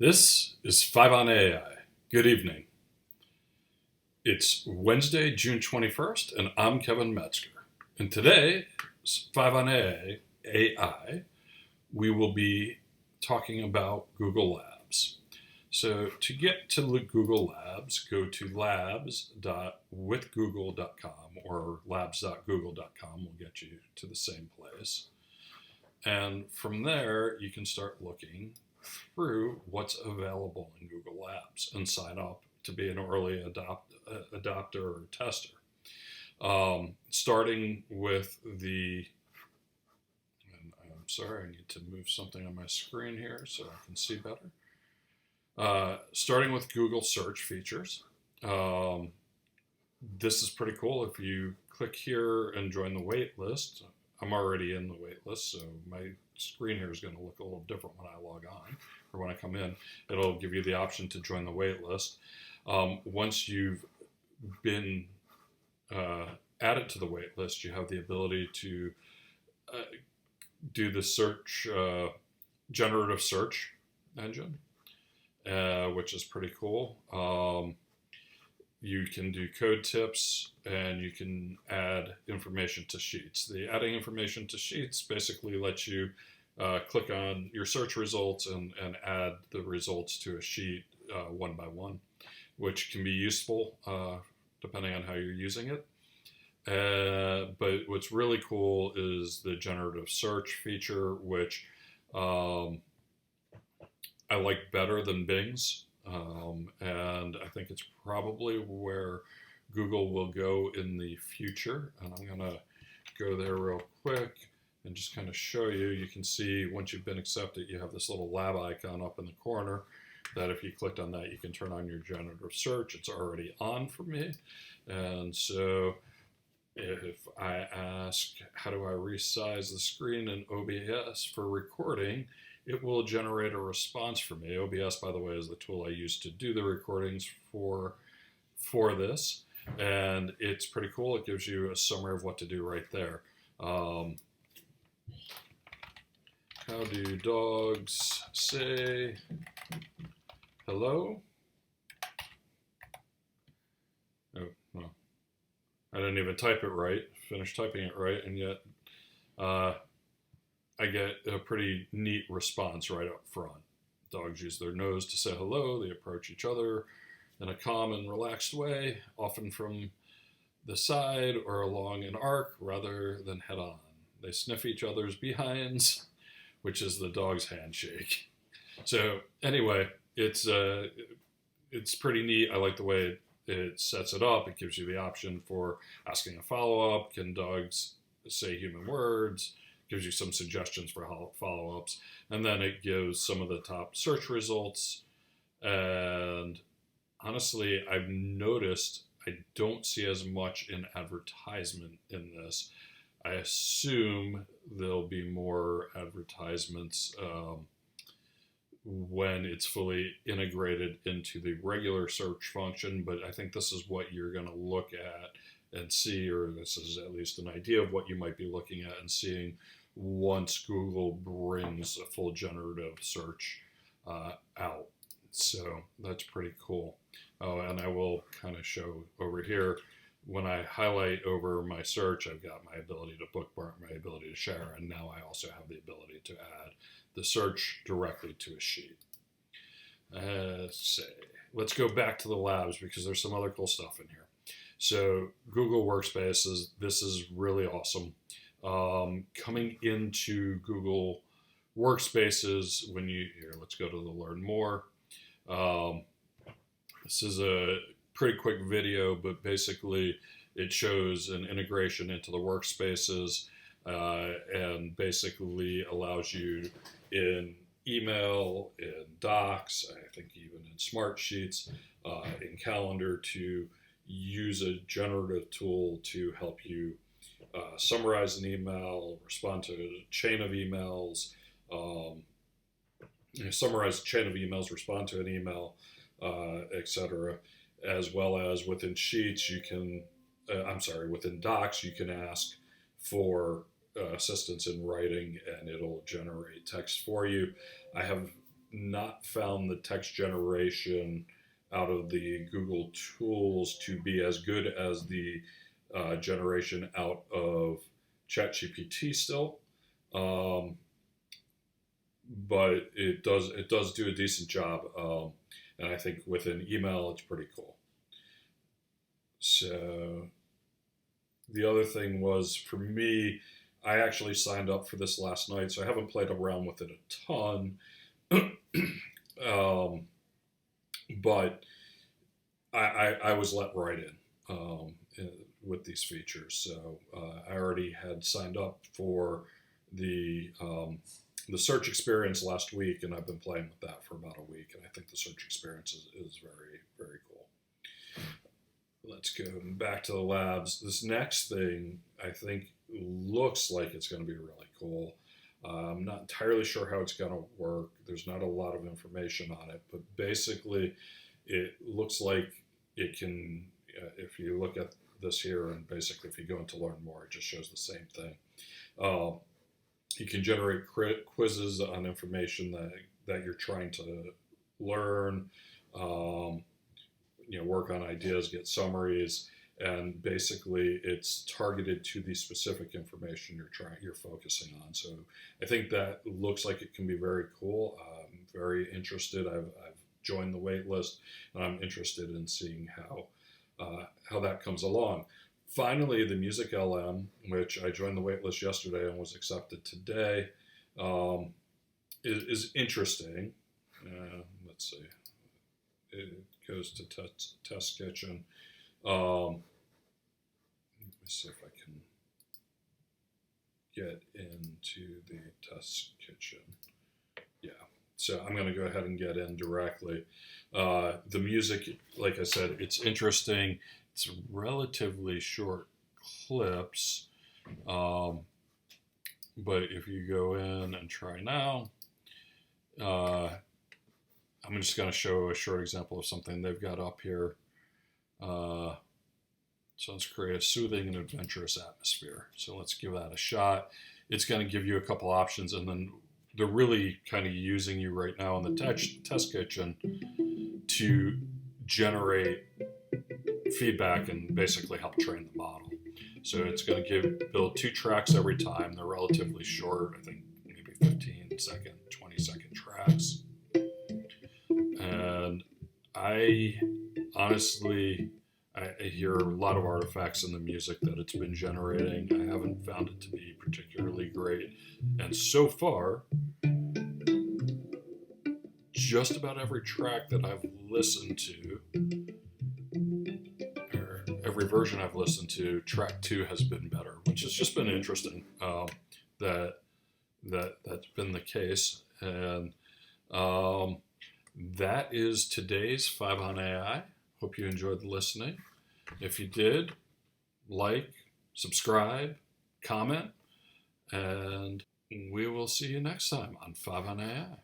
This is 5 on AI. Good evening. It's Wednesday, June 21st, and I'm Kevin Metzger. And today, 5 on AI, we will be talking about Google Labs. So to get to Google Labs, go to labs.withgoogle.com or labs.google.com will get you to the same place. And from there, you can start looking through what's available in Google Labs and sign up to be an early adopter or tester. Starting with and I'm sorry, I need to move something on my screen here so I can see better. Starting with Google search features. This is pretty cool. If you click here and join the wait list, I'm already in the wait list, so my screen here is going to look a little different when I log on or when I come in. It'll give you the option to join the wait list. Once you've been added to the wait list, you have the ability to do the search, generative search engine, which is pretty cool. You can do code tips and you can add information to sheets. The adding information to sheets basically lets you click on your search results and add the results to a sheet one by one, which can be useful depending on how you're using it. But what's really cool is the generative search feature, which I like better than Bing's. And I think it's probably where Google will go in the future. And I'm going to go there real quick and just kind of show you. You can see once you've been accepted, you have this little lab icon up in the corner that if you clicked on that, you can turn on your generative search. It's already on for me. And so if I ask, how do I resize the screen in OBS for recording, it will generate a response for me. OBS, by the way, is the tool I use to do the recordings for this. And it's pretty cool. It gives you a summary of what to do right there. How do dogs say hello? Oh, well, I didn't even type it right, finish typing it right, and yet I get a pretty neat response right up front. Dogs use their nose to say hello. They approach each other in a calm and relaxed way, often from the side or along an arc rather than head on. They sniff each other's behinds, which is the dog's handshake. So anyway, it's pretty neat. I like the way it sets it up. It gives you the option for asking a follow-up. Can dogs say human words? Gives you some suggestions for follow-ups, and then it gives some of the top search results. And honestly, I've noticed I don't see as much in advertisement in this. I assume there'll be more advertisements when it's fully integrated into the regular search function, but I think this is what you're going to look at and see, or this is at least an idea of what you might be looking at and seeing once Google brings a full generative search out. So that's pretty cool. Oh, and I will kind of show over here, when I highlight over my search, I've got my ability to bookmark, my ability to share, and now I also have the ability to add the search directly to a sheet. Let's go back to the labs because there's some other cool stuff in here. So Google Workspace this is really awesome. Coming into Google Workspaces, let's go to the Learn More. This is a pretty quick video, but basically it shows an integration into the workspaces and basically allows you in email, in docs, I think even in smart sheets, in calendar to use a generative tool to help you summarize an email, respond to a chain of emails, summarize a chain of emails, respond to an email, etc. As well as within sheets, within docs, you can ask for assistance in writing and it'll generate text for you. I have not found the text generation out of the Google tools to be as good as the generation out of ChatGPT still. But it does do a decent job, and I think with an email it's pretty cool. So the other thing was, for me, I actually signed up for this last night, so I haven't played around with it a ton. But I was let right in with these features. So I already had signed up for the search experience last week, and I've been playing with that for about a week, and I think the search experience is very, very cool. Let's go back to the labs. This next thing, I think, looks like it's going to be really cool. I'm not entirely sure how it's going to work. There's not a lot of information on it, but basically it looks like it can, if you look at this here, and basically if you go into learn more, it just shows the same thing. You can generate quizzes on information that you're trying to learn, work on ideas, get summaries, and basically it's targeted to the specific information you're focusing on. So I think that looks like it can be very cool. I'm very interested. I've joined the wait list, and I'm interested in seeing how that comes along. Finally, the MusicLM, which I joined the wait list yesterday and was accepted today, is interesting. Let's see. It goes to Test Kitchen. Let me see if I can get into the Test Kitchen. Yeah, so I'm going to go ahead and get in directly. The music, like I said, it's interesting. It's relatively short clips, but if you go in and try now, I'm just going to show a short example of something they've got up here. So let's create a soothing and adventurous atmosphere. So let's give that a shot. It's going to give you a couple options, and then they're really kind of using you right now in the test kitchen to generate feedback and basically help train the model. So it's going to build 2 tracks every time. They're relatively short, I think maybe 15-second, 20-second tracks. And I honestly, I hear a lot of artifacts in the music that it's been generating. I haven't found it to be particularly great. And so far, just about every track that I've listened to, or every version I've listened to, track 2 has been better, which has just been interesting. That's been the case. And that is today's 5 on AI. Hope you enjoyed listening. If you did, like, subscribe, comment, and we will see you next time on 5 on AI.